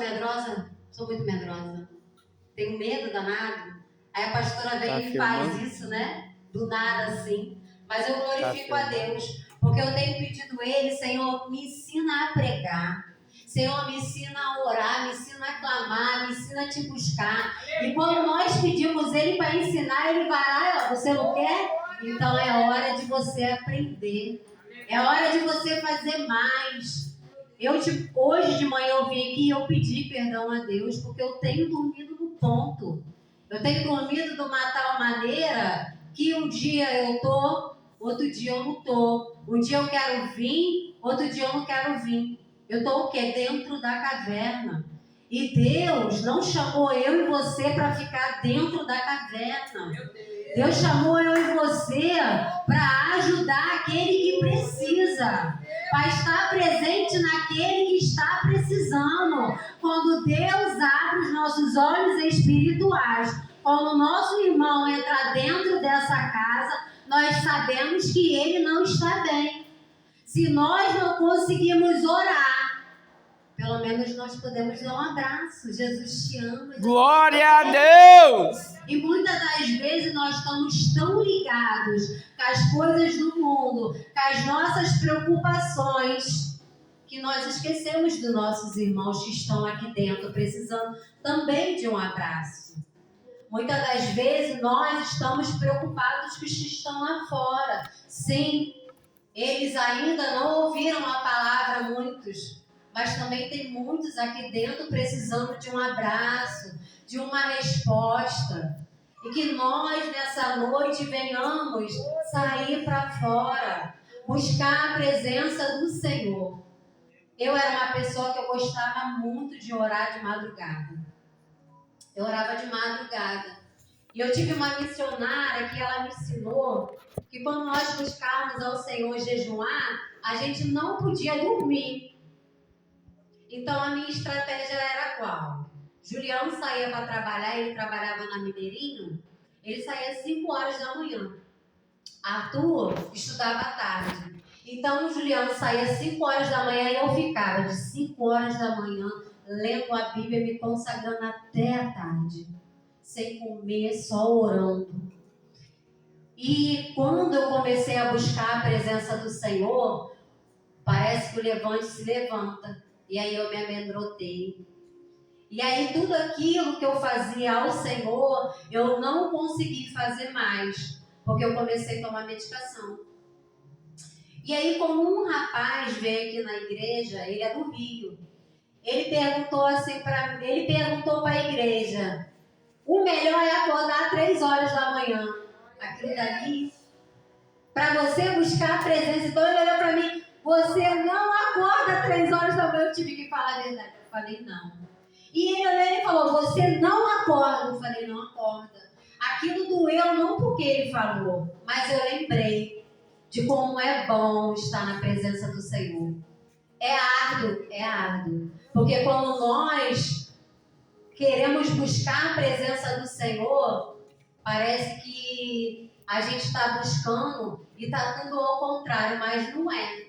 medrosa? Sou muito medrosa. Tenho medo danado. Aí a pastora vem e faz isso, né? Do nada assim. Mas eu glorifico a Deus, porque eu tenho pedido a Ele, Senhor, me ensina a pregar. Senhor, me ensina a orar, me ensina a clamar, me ensina a te buscar. E quando nós pedimos Ele para ensinar, Ele vai lá, ó, você não quer? Então é hora de você aprender. É hora de você fazer mais. Hoje de manhã eu vim aqui e eu pedi perdão a Deus, porque eu tenho dormido no ponto. Eu tenho dormido de uma tal maneira que um dia eu tô, outro dia eu não tô. Um dia eu quero vir, outro dia eu não quero vir. Eu tô o quê? Dentro da caverna. E Deus não chamou eu e você para ficar dentro da caverna. Deus chamou eu e você para ajudar aquele que precisa, para estar presente naquele que está precisando. Quando Deus abre os nossos olhos espirituais, quando o nosso irmão entra dentro dessa casa, nós sabemos que ele não está bem. Se nós não conseguimos orar, pelo menos nós podemos dar um abraço. Jesus te ama. Glória a Deus! E muitas das vezes nós estamos tão ligados com as coisas do mundo, com as nossas preocupações, que nós esquecemos dos nossos irmãos que estão aqui dentro, precisando também de um abraço. Muitas das vezes nós estamos preocupados com os que estão lá fora. Sim, eles ainda não ouviram a palavra, muitos. Mas também tem muitos aqui dentro precisando de um abraço, de uma resposta. E que nós, nessa noite, venhamos sair para fora, buscar a presença do Senhor. Eu era uma pessoa que eu gostava muito de orar de madrugada. Eu orava de madrugada. E eu tive uma missionária que ela me ensinou que quando nós buscarmos ao Senhor jejuar, a gente não podia dormir. Então a minha estratégia era qual? Juliano saía para trabalhar, ele trabalhava na Mineirinho, ele saía às 5 horas da manhã. Arthur estudava à tarde. Então o Juliano saía às 5 horas da manhã e eu ficava de 5 horas da manhã lendo a Bíblia, me consagrando até a tarde, sem comer, só orando. E quando eu comecei a buscar a presença do Senhor, parece que o levante se levanta. E aí eu me amedrontei. E aí tudo aquilo que eu fazia ao Senhor, eu não consegui fazer mais, porque eu comecei a tomar medicação. E aí, como um rapaz veio aqui na igreja, ele é do Rio, ele perguntou assim para a igreja: o melhor é acordar 3 horas da manhã. Aquilo dali, para você buscar a presença. Então ele olhou para mim: você não acorda 3 horas da manhã. Eu tive que falar a verdade. Eu falei: não. E ele olhou e falou: você não acorda. Eu falei: não acorda. Aquilo doeu não porque ele falou, mas eu lembrei de como é bom estar na presença do Senhor. É árduo. Porque quando nós queremos buscar a presença do Senhor, parece que a gente está buscando e está tudo ao contrário, mas não é.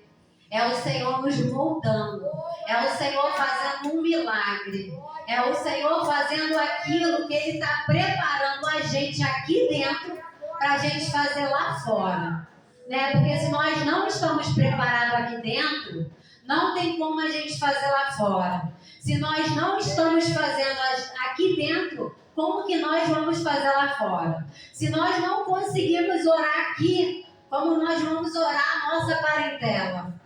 É o Senhor nos moldando. É o Senhor fazendo um milagre. É o Senhor fazendo aquilo que Ele está preparando a gente aqui dentro para a gente fazer lá fora. Né? Porque se nós não estamos preparados aqui dentro, não tem como a gente fazer lá fora. Se nós não estamos fazendo aqui dentro, como que nós vamos fazer lá fora? Se nós não conseguimos orar aqui, como nós vamos orar a nossa parentela?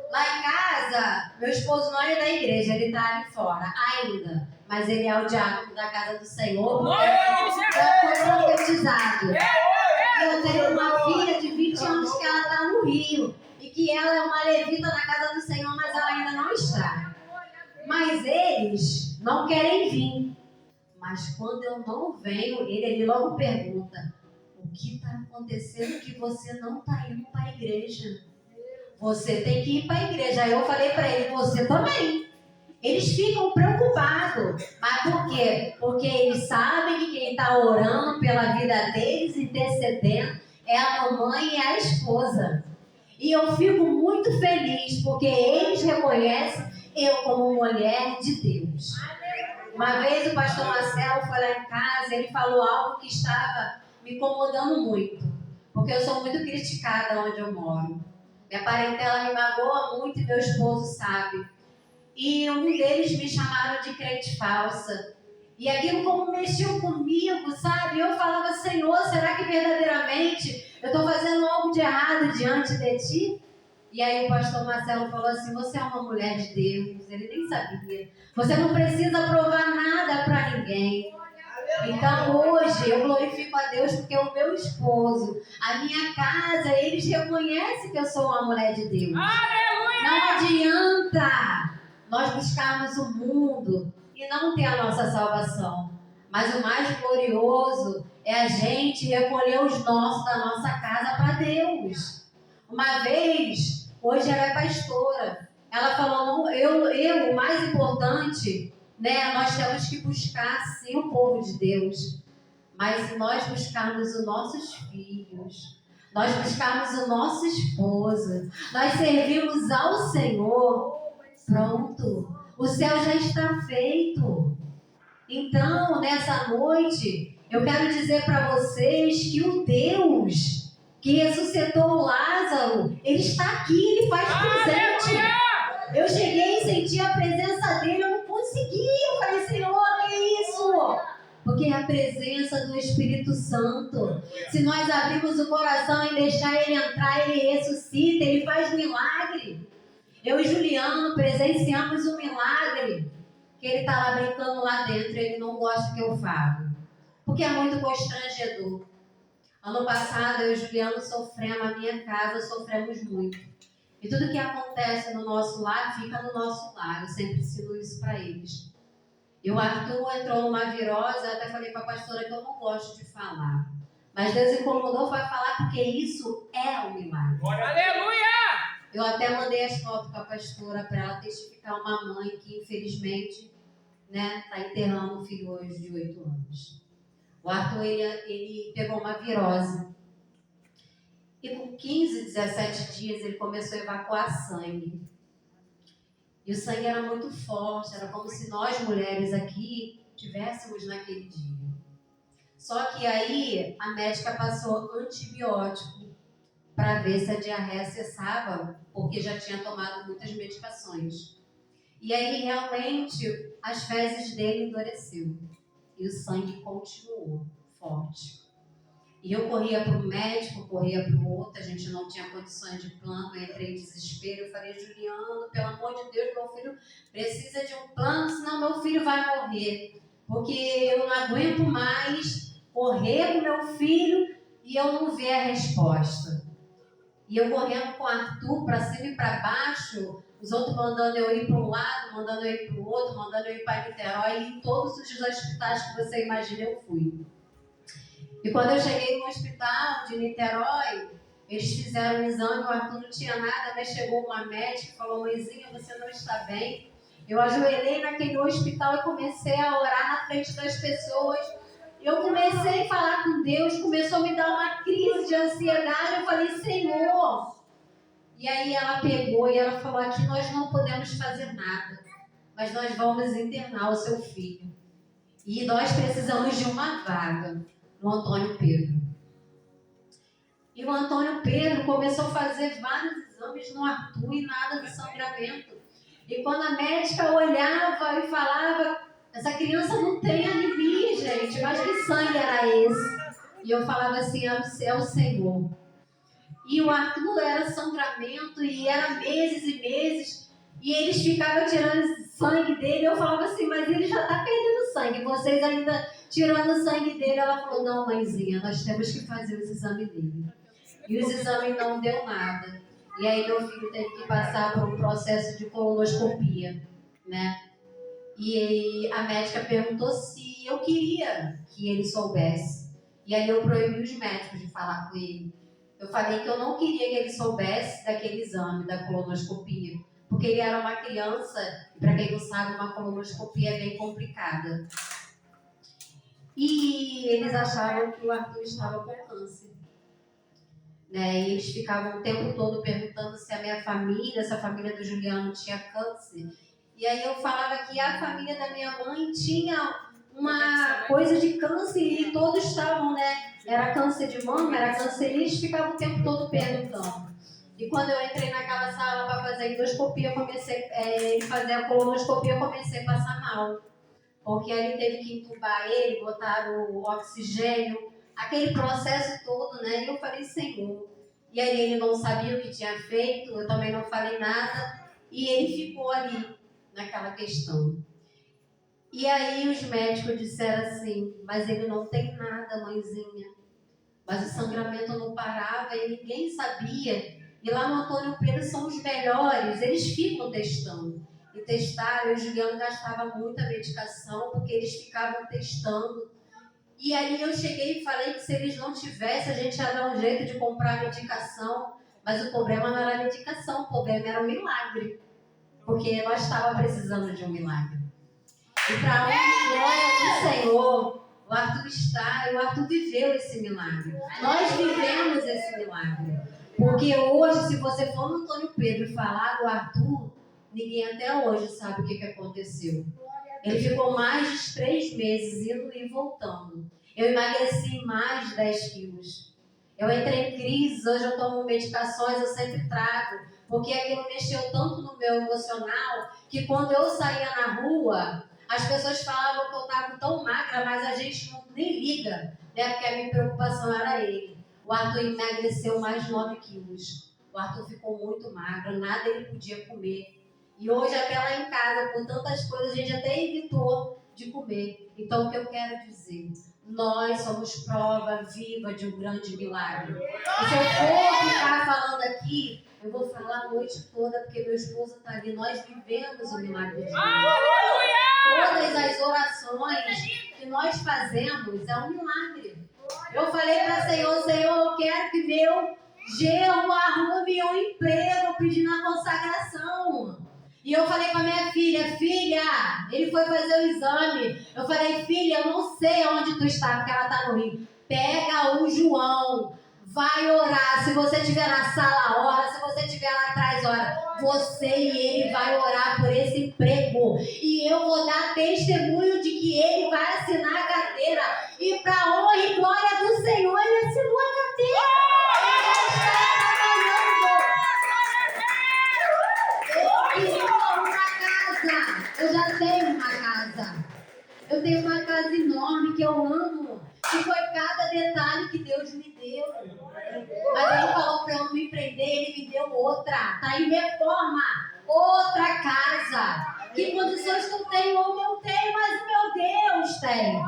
Lá em casa, meu esposo não é da igreja, ele está ali fora ainda. Mas ele é o diácono da casa do Senhor, porque foi profetizado. Eu tenho uma filha de 20 anos que ela está no Rio. E que ela é uma levita na casa do Senhor, mas ela ainda não está. Mas eles não querem vir. Mas quando eu não venho, ele logo pergunta: o que está acontecendo que você não está indo para a igreja? Você tem que ir para a igreja. Aí eu falei para ele: você também. Eles ficam preocupados. Mas por quê? Porque eles sabem que quem está orando pela vida deles, intercedendo, é a mamãe e a esposa. E eu fico muito feliz, porque eles reconhecem, eu como mulher de Deus. Uma vez o pastor Marcelo foi lá em casa e ele falou algo que estava me incomodando muito, porque eu sou muito criticada onde eu moro. Minha parentela me magoa muito e meu esposo sabe. E um deles me chamaram de crente falsa. E aquilo como mexeu comigo, sabe? Eu falava, Senhor, será que verdadeiramente eu estou fazendo algo de errado diante de Ti? E aí o pastor Marcelo falou assim, você é uma mulher de Deus. Ele nem sabia. Você não precisa provar nada para ninguém. Então hoje eu glorifico a Deus porque o meu esposo, a minha casa, eles reconhecem que eu sou uma mulher de Deus. Não adianta nós buscarmos o mundo e não ter a nossa salvação. Mas o mais glorioso é a gente recolher os nossos da nossa casa para Deus. Uma vez, hoje ela é pastora, ela falou, o mais importante, né, nós temos que buscar sim o povo de Deus. Mas se nós buscarmos os nossos filhos, nós buscarmos o nosso esposo, nós servimos ao Senhor, pronto, o céu já está feito. Então, nessa noite, eu quero dizer para vocês que o Deus que ressuscitou Lázaro, Ele está aqui, Ele faz presente. Eu cheguei e senti a presença dEle, eu não consegui. Eu falei, Senhor, que é isso? Porque é a presença do Espírito Santo. Se nós abrirmos o coração e deixar Ele entrar, Ele ressuscita, Ele faz milagre. Eu e Juliano presenciamos um milagre, que ele está lá brincando lá dentro, ele não gosta que eu fale, porque é muito constrangedor. Ano passado, eu e Juliano sofremos, a minha casa sofremos muito. E tudo que acontece no nosso lar, fica no nosso lar. Eu sempre ensino isso para eles. E o Arthur entrou numa virose, eu até falei para a pastora que eu não gosto de falar. Mas Deus incomodou para falar, porque isso é um milagre. Aleluia! Eu até mandei as fotos para a pastora para ela testificar uma mãe que, infelizmente, está enterrando um filho hoje de 8 anos. O Arthur, ele pegou uma virose. E com 15, 17 dias, ele começou a evacuar sangue. E o sangue era muito forte, era como se nós mulheres aqui tivéssemos naquele dia. Só que aí a médica passou antibiótico para ver se a diarreia cessava, porque já tinha tomado muitas medicações. E aí realmente as fezes dele endureceu e o sangue continuou forte. E eu corria para o médico, corria para o outro, a gente não tinha condições de plano, eu entrei em desespero, eu falei, Juliano, pelo amor de Deus, meu filho precisa de um plano, senão meu filho vai morrer, porque eu não aguento mais correr com meu filho e eu não ver a resposta. E eu correndo com o Arthur para cima e para baixo, os outros mandando eu ir para um lado, mandando eu ir para o outro, mandando eu ir para Niterói, e em todos os hospitais que você imagina eu fui. E quando eu cheguei no hospital de Niterói, eles fizeram um exame, o Arthur não tinha nada, mas chegou uma médica e falou, mãezinha, você não está bem. Eu ajoelhei naquele hospital e comecei a orar na frente das pessoas. Eu comecei a falar com Deus, começou a me dar uma crise de ansiedade. Eu falei, Senhor. E aí ela pegou e ela falou, aqui nós não podemos fazer nada, mas nós vamos internar o seu filho. E nós precisamos de uma vaga no Antônio Pedro. E o Antônio Pedro começou a fazer vários exames no Arthur e nada de sangramento. E quando a médica olhava e falava, essa criança não tem anemia, gente, mas que sangue era esse? E eu falava assim, é o Senhor. E o Arthur era sangramento e era meses e meses. E eles ficavam tirando sangue dele. Eu falava assim, mas ele já está perdendo sangue. Vocês ainda tirando sangue dele. Ela falou, não, mãezinha, nós temos que fazer os exames dele. E os exames não deu nada. E aí meu filho teve que passar por um processo de colonoscopia, né? E a médica perguntou se eu queria que ele soubesse. E aí eu proibi os médicos de falar com ele. Eu falei que eu não queria que ele soubesse daquele exame, da colonoscopia. Porque ele era uma criança, e para quem não sabe, uma colonoscopia é bem complicada. E eles achavam que o Arthur estava com câncer. Né? E eles ficavam o tempo todo perguntando se a minha família, se a família do Juliano tinha câncer. E aí eu falava que a família da minha mãe tinha uma coisa de câncer e todos estavam, né? Era câncer de mama, era câncer e eles ficavam o tempo todo perguntando. E quando eu entrei naquela sala para fazer a endoscopia, eu comecei a fazer a colonoscopia, eu comecei a passar mal. Porque aí teve que entubar ele, botar o oxigênio, aquele processo todo, né? E eu falei, Senhor. E aí ele não sabia o que tinha feito, eu também não falei nada. E ele ficou ali, naquela questão. E aí os médicos disseram assim, mas ele não tem nada, mãezinha. Mas o sangramento não parava e ninguém sabia. E lá no Antônio Pedro são os melhores, eles ficam testando. E testaram, e o Juliano gastava muita medicação, porque eles ficavam testando. E aí eu cheguei e falei que se eles não tivessem, a gente ia dar um jeito de comprar medicação. Mas o problema não era a medicação, o problema era o milagre. Porque nós estávamos precisando de um milagre. E para honra e glória do Senhor, o Arthur está, e o Arthur viveu esse milagre. Nós vivemos esse milagre. Porque hoje, se você for no Antônio Pedro e falar do Arthur, ninguém até hoje sabe o que aconteceu. Ele ficou mais de 3 meses indo e voltando. Eu emagreci mais de 10 quilos. Eu entrei em crise, hoje eu tomo medicações, eu sempre trago. Porque aquilo mexeu tanto no meu emocional, que quando eu saía na rua, as pessoas falavam que eu estava tão magra, mas a gente nem liga, né? Porque a minha preocupação era ele. O Arthur emagreceu mais de 9 quilos. O Arthur ficou muito magro, nada ele podia comer. E hoje até lá em casa, por tantas coisas, a gente até evitou de comer. Então o que eu quero dizer? Nós somos prova viva de um grande milagre. E se eu for ficar falando aqui, eu vou falar a noite toda, porque meu esposo está ali. Nós vivemos o milagre de Deus. Todas as orações que nós fazemos é um milagre. Eu falei para o Senhor, Senhor, eu quero que meu genro arrume um emprego pedindo a consagração. E eu falei para minha filha, ele foi fazer o exame. Eu falei, filha, eu não sei onde tu está, porque ela está no Rio. Pega o João, vai orar. Se você estiver na sala, ora. Se você estiver lá atrás, ora. Você e ele vai orar por esse emprego. E eu vou dar testemunho de que ele vai assinar a carteira. E para honra e glória do Senhor, ele assinou a carteira. Eu já tenho uma casa. Eu tenho uma casa enorme que eu amo. E foi cada detalhe que Deus me deu. Mas ele falou para eu não me prender, ele me deu outra. Tá em reforma. Outra casa. Que condições que eu tenho? Eu não tenho, mas meu Deus tem.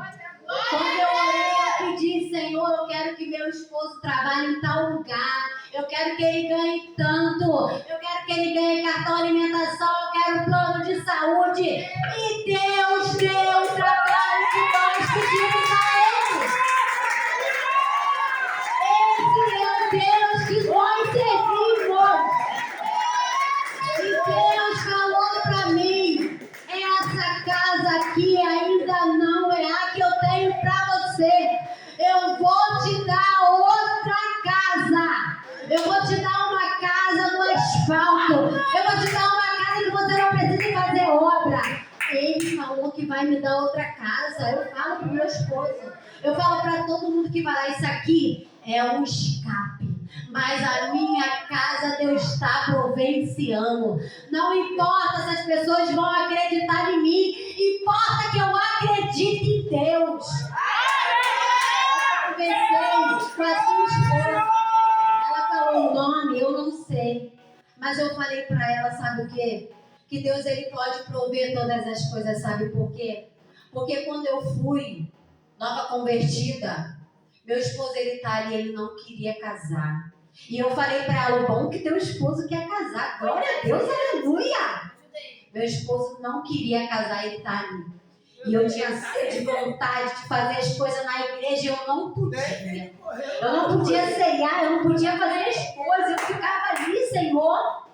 Quando eu orei, eu pedi, Senhor, eu quero que meu esposo trabalhe em tal lugar. Eu quero que ele ganhe tanto. Eu quero que ele ganhe cartão alimentação. Eu quero plano de saúde. E Deus deu o trabalho que nós pedimos a Ele. Esse é o Deus que nós servimos. E Deus falou para mim, essa casa aqui ainda não é a que eu tenho para você. Eu vou te dar outra casa. Eu vou te dar uma casa no asfalto. Eu vou te dar uma casa que você não precisa fazer obra. Ele falou que vai me dar outra casa. Eu falo pro meu esposo. Eu falo para todo mundo que vai lá, isso aqui é um escape. Mas a minha casa Deus está providenciando. Não importa se as pessoas vão acreditar em mim. Importa que eu acredite em Deus. Eu conversei com a sua esposa. Ela falou o nome, eu não sei. Mas eu falei para ela, sabe o quê? Que Deus ele pode prover todas as coisas, sabe por quê? Porque quando eu fui nova convertida, meu esposo ele tá ali, ele não queria casar. E eu falei para ela, o bom que teu esposo quer casar. Glória a Deus, aleluia! Meu esposo não queria casar, ele tá ali. E eu tinha sede de vontade de fazer as coisas na igreja e eu não podia. Eu não podia ceiar, eu não podia fazer as coisas. Eu ficava ali, Senhor.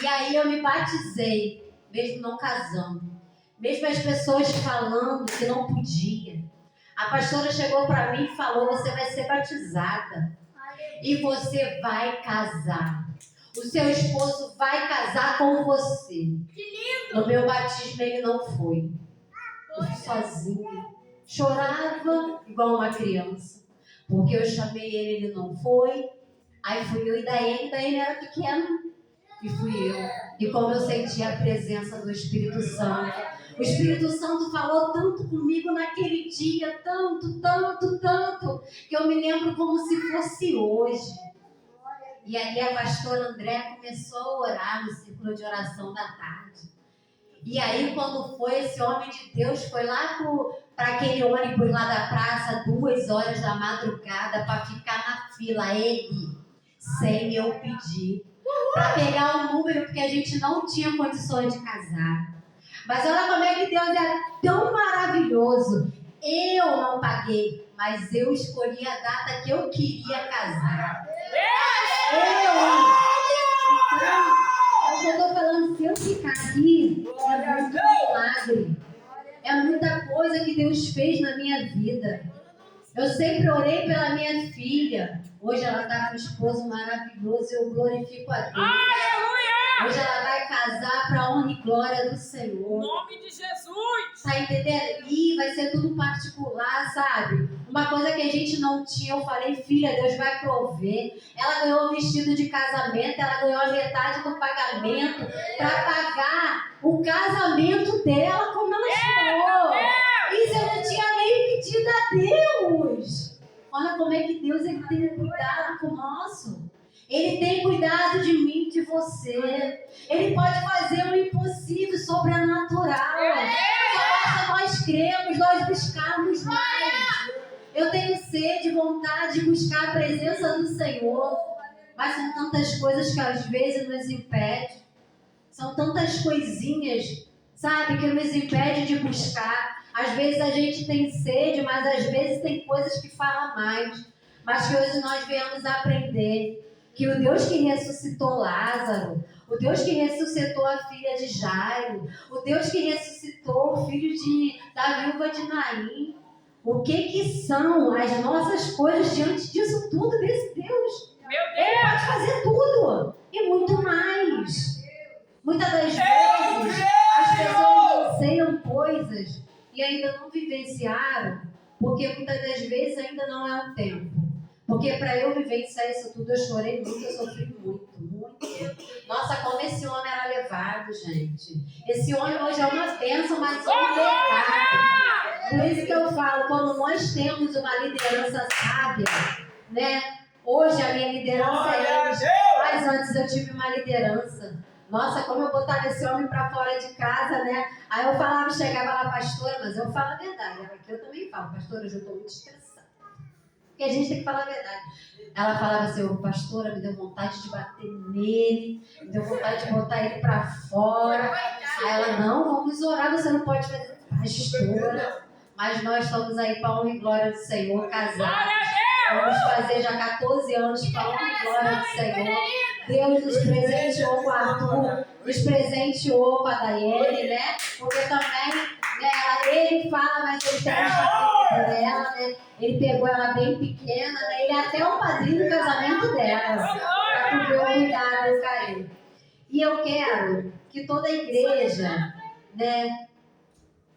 E aí eu me batizei, mesmo não casando. Mesmo as pessoas falando que não podia. A pastora chegou para mim e falou, você vai ser batizada. E você vai casar. O seu esposo vai casar com você. Que lindo! No meu batismo ele não foi. Eu fui sozinha. Chorava igual uma criança. Porque eu chamei ele não foi. Aí fui eu e daí era pequeno. E fui eu. E como eu senti a presença do Espírito Santo. O Espírito Santo falou tanto comigo naquele dia, tanto, que eu me lembro como se fosse hoje. E aí a pastora André começou a orar no círculo de oração da tarde. E aí quando foi, esse homem de Deus foi lá para aquele ônibus lá da praça, 2 horas da madrugada, para ficar na fila, ele, sem eu pedir, para pegar o número, porque a gente não tinha condições de casar. Mas olha como é que Deus é tão maravilhoso. Eu não paguei, mas eu escolhi a data que eu queria casar. Eu estou falando, se eu ficar aqui, é muito milagre. É muita coisa que Deus fez na minha vida. Eu sempre orei pela minha filha. Hoje ela está com um esposo maravilhoso, eu glorifico a Deus. Aleluia! Hoje ela vai casar para a honra e glória do Senhor. Em nome de Jesus! Tá entendendo? E vai ser tudo particular, sabe? Uma coisa que a gente não tinha, eu falei, filha, Deus vai prover. Ela ganhou o vestido de casamento, ela ganhou a metade do pagamento para pagar o casamento dela, como ela chorou. Isso eu não tinha nem pedido a Deus. Olha como é que Deus ele tem cuidado com o nosso. Ele tem cuidado de mim, de você. Ele pode fazer o impossível, sobrenatural. Só basta nós cremos, nós buscarmos mais. Eu tenho sede, vontade de buscar a presença do Senhor. Mas são tantas coisas que às vezes nos impedem. São tantas coisinhas, sabe, que nos impedem de buscar. Às vezes a gente tem sede, mas às vezes tem coisas que falam mais. Mas que hoje nós viemos aprender que o Deus que ressuscitou Lázaro, o Deus que ressuscitou a filha de Jairo, o Deus que ressuscitou o filho da viúva de Naim, o que são as nossas coisas diante disso tudo desse Deus? Ele pode fazer tudo e muito mais. Muitas das vezes as pessoas anseiam coisas e ainda não vivenciaram, porque muitas das vezes ainda não é o tempo. Porque para eu vivenciar isso tudo, eu chorei muito, eu sofri muito. Nossa, como esse homem era levado, gente. Esse homem hoje é uma bênção, mas um pecado. Por isso que eu falo, quando nós temos uma liderança sábia, né? Hoje a minha liderança é eles, mas antes eu tive uma liderança. Nossa, como eu botava esse homem para fora de casa, né? Aí eu falava, chegava lá, pastora, mas eu falo a verdade. Aqui eu também falo, pastora, hoje eu estou muito estressada. Porque a gente tem que falar a verdade. Ela falava assim, pastora, me deu vontade de bater nele, me deu vontade de botar ele para fora. Aí ela, não, vamos orar, você não pode fazer. Pastora, mas nós estamos aí para a honra e glória do Senhor, casados. Vamos fazer já 14 anos para a honra e glória do Senhor. Deus nos presenteou com a Arthur, nos presenteou com a Daiane, né? Porque também, né, ele fala, mas ele tem essa por ela, né? Ele pegou ela bem pequena, né? Ele é até o padrinho do casamento dela. Para ver o cuidado e o carinho. E eu quero que toda a igreja, né,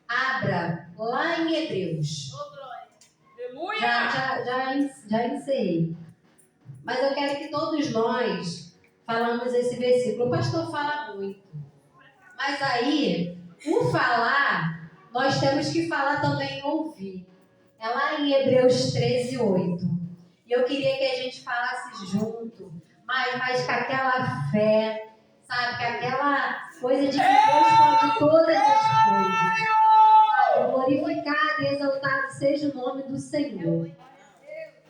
abra lá em Hebreus. Já encerrei. Mas eu quero que todos nós falamos esse versículo. O pastor fala muito. Mas aí, o falar, nós temos que falar também ouvir. É lá em Hebreus 13:8. E eu queria que a gente falasse junto, mas com aquela fé, sabe? Com aquela coisa de que Deus pode todas as coisas. Sabe? Glorificado e exaltado seja o nome do Senhor.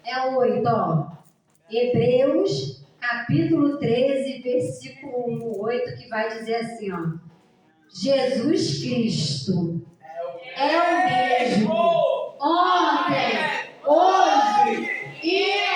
É o 8, ó. Hebreus, capítulo 13, versículo 8, que vai dizer assim, ó. Jesus Cristo é o mesmo ontem, hoje e